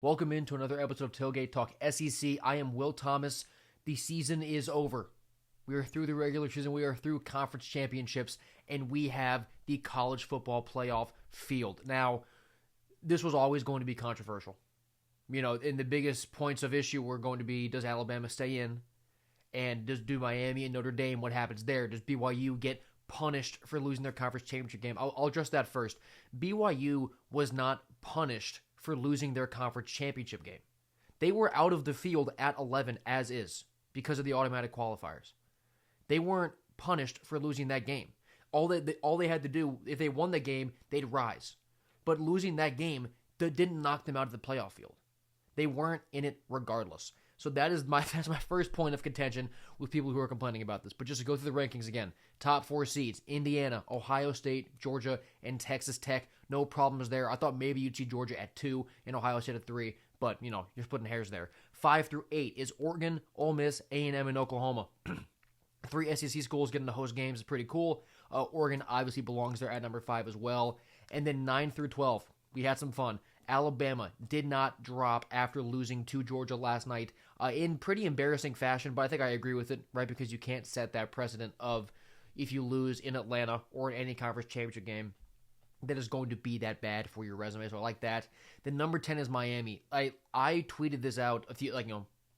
Welcome into another episode of Tailgate Talk SEC. I am Will Thomas. The season is over. We are through the regular season. We are through conference championships, and we have the college football playoff field. Now, this was always going to be controversial. And the biggest points of issue were going to be, does Alabama stay in? And do Miami and Notre Dame, what happens there? Does BYU get punished for losing their conference championship game? I'll address that first. BYU was not punished for losing their conference championship game. They were out of the field at 11 as is because of the automatic qualifiers. They weren't punished for losing that game. All they had to do, if they won the game, they'd rise. But losing that game didn't knock them out of the playoff field. They weren't in it regardless. So that's my first point of contention with people who are complaining about this. But just to go through the rankings again, top 4 seeds, Indiana, Ohio State, Georgia, and Texas Tech. No problems there. I thought maybe you'd see Georgia at 2 and Ohio State at 3, but, you're splitting hairs there. 5 through 8 is Oregon, Ole Miss, A&M, and Oklahoma. 3 SEC schools getting to host games is pretty cool. Oregon obviously belongs there at number 5 as well. And then 9 through 12, we had some fun. Alabama did not drop after losing to Georgia last night in pretty embarrassing fashion, but I think I agree with it, right? Because you can't set that precedent of if you lose in Atlanta or in any conference championship game, that is going to be that bad for your resume. So I like that. Then number 10 is Miami. I tweeted this out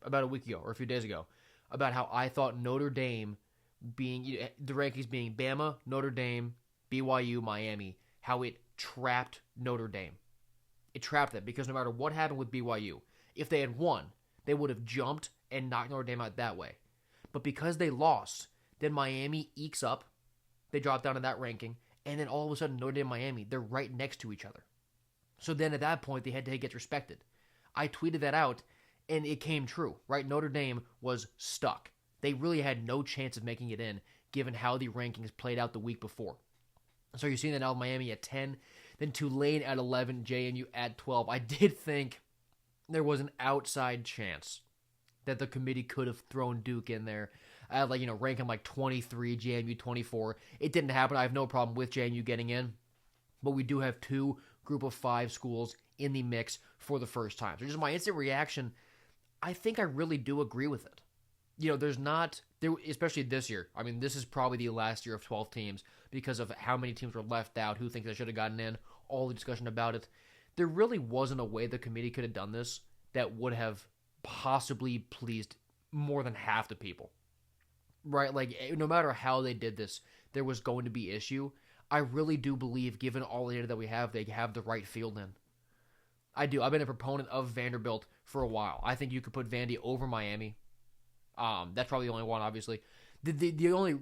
about a week ago or a few days ago about how I thought Notre Dame being the rankings being Bama, Notre Dame, BYU, Miami, how it trapped Notre Dame. It trapped them because no matter what happened with BYU, if they had won, they would have jumped and knocked Notre Dame out that way. But because they lost, then Miami ekes up. They drop down in that ranking. And then all of a sudden, Notre Dame and Miami, they're right next to each other. So then at that point, the head-to-head gets respected. I tweeted that out, and it came true, right? Notre Dame was stuck. They really had no chance of making it in, given how the rankings played out the week before. So you're seeing that now Miami at 10, then Tulane at 11, JMU at 12. I did think there was an outside chance that the committee could have thrown Duke in there. Rank him like 23, JMU 24. It didn't happen. I have no problem with JMU getting in. But we do have 2 group of 5 schools in the mix for the first time. So just my instant reaction, I think I really do agree with it. Especially this year. I mean, this is probably the last year of 12 teams because of how many teams were left out, who thinks they should have gotten in, all the discussion about it. There really wasn't a way the committee could have done this that would have possibly pleased more than half the people. Right? Like, no matter how they did this, there was going to be issue. I really do believe, given all the data that we have, they have the right field in. I do. I've been a proponent of Vanderbilt for a while. I think you could put Vandy over Miami. That's probably the only one, obviously. The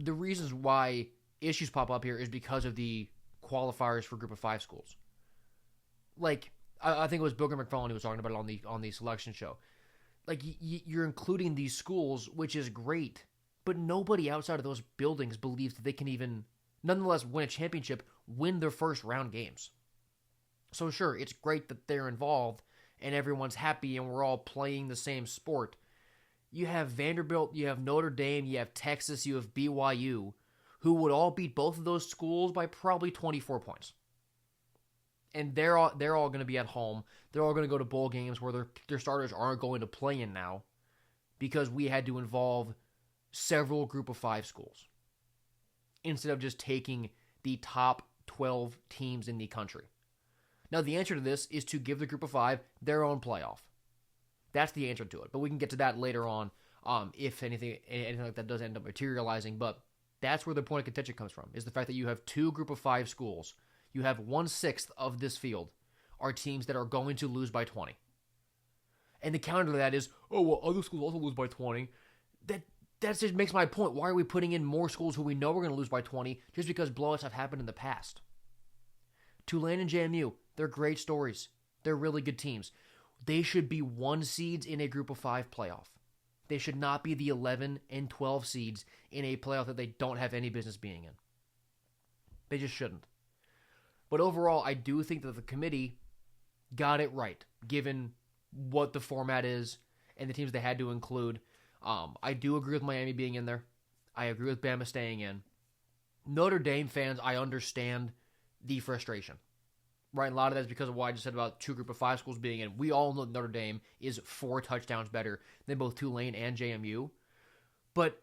reasons why issues pop up here is because of the qualifiers for group of 5 schools. Like, I think it was Booger McFarland who was talking about it on the selection show. Like, you're including these schools, which is great, but nobody outside of those buildings believes that they can even, nonetheless, win a championship, win their first round games. So sure, it's great that they're involved and everyone's happy and we're all playing the same sport. You have Vanderbilt, you have Notre Dame, you have Texas, you have BYU, who would all beat both of those schools by probably 24 points. And they're all going to be at home. They're all going to go to bowl games where their starters aren't going to play in now because we had to involve several group of 5 schools instead of just taking the top 12 teams in the country. Now, the answer to this is to give the group of 5 their own playoff. That's the answer to it. But we can get to that later on if anything like that does end up materializing. But that's where the point of contention comes from, is the fact that you have 2 group of 5 schools. You have 1/6 of this field are teams that are going to lose by 20. And the counter to that is, oh, well, other schools also lose by 20. That just makes my point. Why are we putting in more schools who we know we're going to lose by 20 just because blowouts have happened in the past? Tulane and JMU, they're great stories. They're really good teams. They should be 1 seeds in a group of 5 playoff. They should not be the 11 and 12 seeds in a playoff that they don't have any business being in. They just shouldn't. But overall, I do think that the committee got it right, given what the format is and the teams they had to include. I do agree with Miami being in there. I agree with Bama staying in. Notre Dame fans, I understand the frustration. right? A lot of that's because of what I just said about two group of five schools being in. We all know Notre Dame is 4 touchdowns better than both Tulane and JMU. But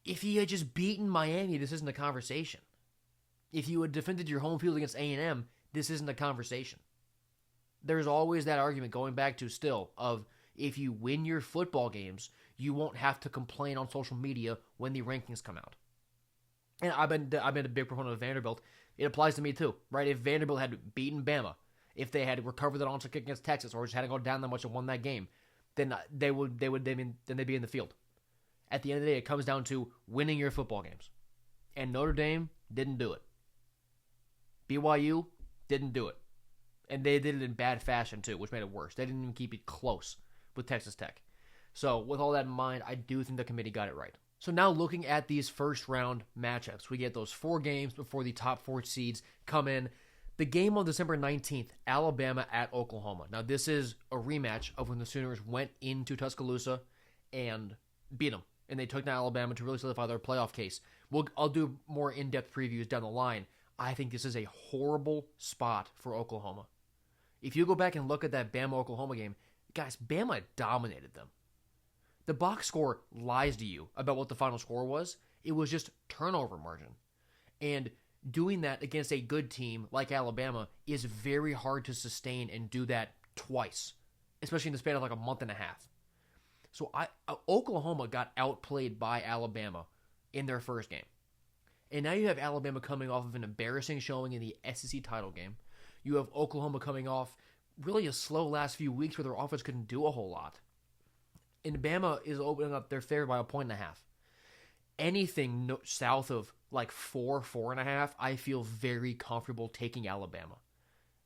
if you had just beaten Miami, this isn't a conversation. If you had defended your home field against A&M, this isn't a conversation. There's always that argument going back to still of if you win your football games, you won't have to complain on social media when the rankings come out. And I've been a big proponent of Vanderbilt. It applies to me too, right? If Vanderbilt had beaten Bama, if they had recovered that onside kick against Texas, or just hadn't gone down that much and won that game, then they'd be in the field. At the end of the day, it comes down to winning your football games, and Notre Dame didn't do it. BYU didn't do it, and they did it in bad fashion too, which made it worse. They didn't even keep it close with Texas Tech. So with all that in mind, I do think the committee got it right. So now looking at these first round matchups, we get those 4 games before the top 4 seeds come in. The game on December 19th, Alabama at Oklahoma. Now this is a rematch of when the Sooners went into Tuscaloosa and beat them. And they took down Alabama to really solidify their playoff case. I'll do more in-depth previews down the line. I think this is a horrible spot for Oklahoma. If you go back and look at that Bama-Oklahoma game, guys, Bama dominated them. The box score lies to you about what the final score was. It was just turnover margin. And doing that against a good team like Alabama is very hard to sustain and do that twice, especially in the span of like a month and a half. So Oklahoma got outplayed by Alabama in their first game. And now you have Alabama coming off of an embarrassing showing in the SEC title game. You have Oklahoma coming off really a slow last few weeks where their offense couldn't do a whole lot. And Bama is opening up their favor by 1.5 points. Anything south of like 4.5, I feel very comfortable taking Alabama.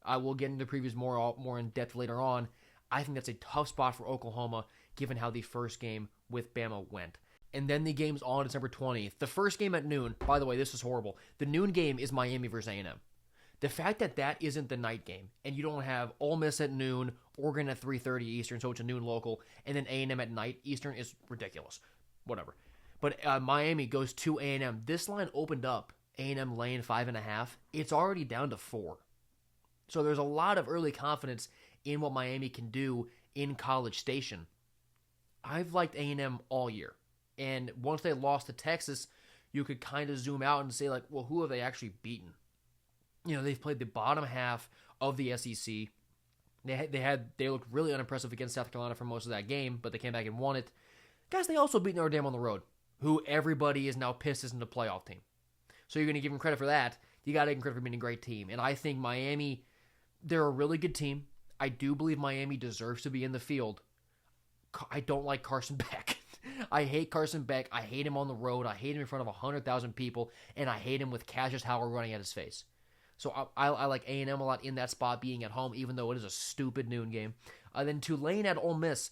I will get into previews more in depth later on. I think that's a tough spot for Oklahoma, given how the first game with Bama went. And then the game's on December 20th. The first game at noon, by the way, this is horrible. The noon game is Miami versus A&M. The fact that that isn't the night game, and you don't have Ole Miss at noon, Oregon at 3:30 Eastern, so it's a noon local, and then A&M at night Eastern is ridiculous. Whatever. But Miami goes to A&M. This line opened up, A&M laying 5.5. It's already down to 4. So there's a lot of early confidence in what Miami can do in College Station. I've liked A&M all year. And once they lost to Texas, you could kind of zoom out and say, like, well, who have they actually beaten? You know, they've played the bottom half of the SEC. They looked really unimpressive against South Carolina for most of that game, but they came back and won it. Guys, they also beat Notre Dame on the road, who everybody is now pissed isn't a playoff team. So you're going to give them credit for that. You got to give them credit for being a great team. And I think Miami, they're a really good team. I do believe Miami deserves to be in the field. I don't like Carson Beck. I hate Carson Beck. I hate him on the road. I hate him in front of 100,000 people. And I hate him with Cassius Howard running at his face. So I like A&M a lot in that spot being at home, even though it is a stupid noon game. Then Tulane at Ole Miss.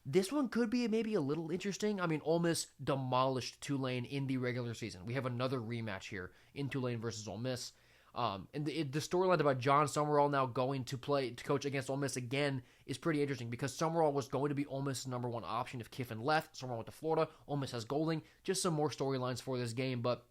This one could be maybe a little interesting. I mean, Ole Miss demolished Tulane in the regular season. We have another rematch here in Tulane versus Ole Miss. And the storyline about John Summerall now going to coach against Ole Miss again is pretty interesting because Summerall was going to be Ole Miss's number one option if Kiffin left. Summerall went to Florida. Ole Miss has Golding. Just some more storylines for this game. But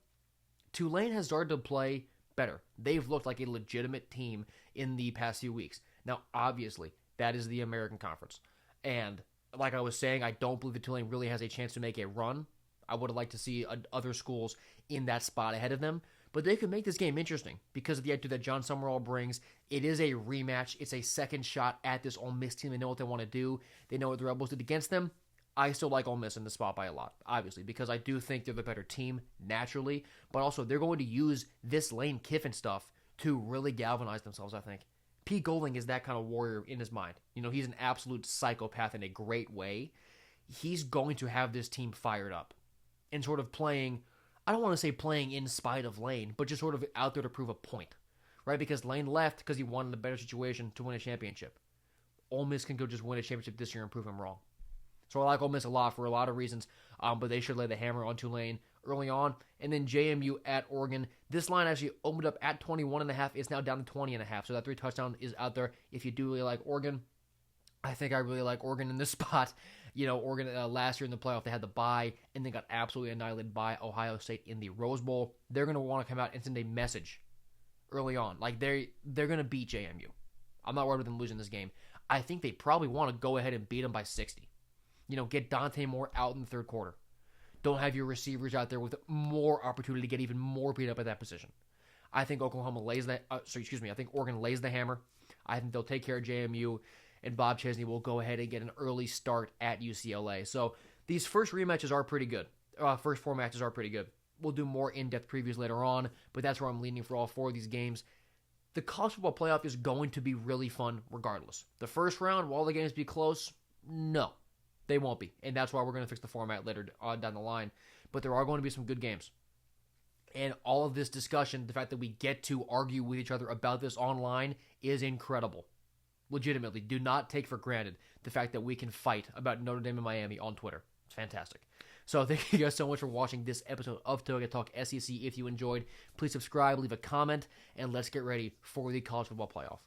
Tulane has started to play better. They've looked like a legitimate team in the past few weeks. Now, obviously, that is the American Conference. And like I was saying, I don't believe that Tulane really has a chance to make a run. I would have liked to see other schools in that spot ahead of them. But they could make this game interesting because of the idea that John Summerall brings. It is a rematch. It's a second shot at this Ole Miss team. They know what they want to do. They know what the Rebels did against them. I still like Ole Miss in the spot by a lot, obviously, because I do think they're the better team naturally. But also, they're going to use this Lane Kiffin stuff to really galvanize themselves, I think. Pete Golding is that kind of warrior in his mind. You know, he's an absolute psychopath in a great way. He's going to have this team fired up and sort of playing, I don't want to say playing in spite of Lane, but just sort of out there to prove a point, right? Because Lane left because he wanted a better situation to win a championship. Ole Miss can go just win a championship this year and prove him wrong. So I like Ole Miss a lot for a lot of reasons, but they should lay the hammer on Tulane early on. And then JMU at Oregon. This line actually opened up at 21.5. It's now down to 20.5. So that 3 touchdown is out there. If you do really like Oregon, I think I really like Oregon in this spot. You know, Oregon last year in the playoff, they had the bye and then got absolutely annihilated by Ohio State in the Rose Bowl. They're going to want to come out and send a message early on. Like they're gonna beat JMU. I'm not worried with them losing this game. I think they probably want to go ahead and beat them by 60. Get Dante Moore out in the third quarter. Don't have your receivers out there with more opportunity to get even more beat up at that position. I think Oklahoma lays that. I think Oregon lays the hammer. I think they'll take care of JMU, and Bob Chesney will go ahead and get an early start at UCLA. So these first rematches are pretty good. First 4 matches are pretty good. We'll do more in-depth previews later on, but that's where I'm leaning for all 4 of these games. The college football playoff is going to be really fun regardless. The first round, will all the games be close? No, they won't be. And that's why we're going to fix the format later down the line. But there are going to be some good games. And all of this discussion, the fact that we get to argue with each other about this online is incredible. Legitimately, do not take for granted the fact that we can fight about Notre Dame and Miami on Twitter. It's fantastic. So thank you guys so much for watching this episode of Tailgate Talk SEC. If you enjoyed, please subscribe, leave a comment, and let's get ready for the college football playoff.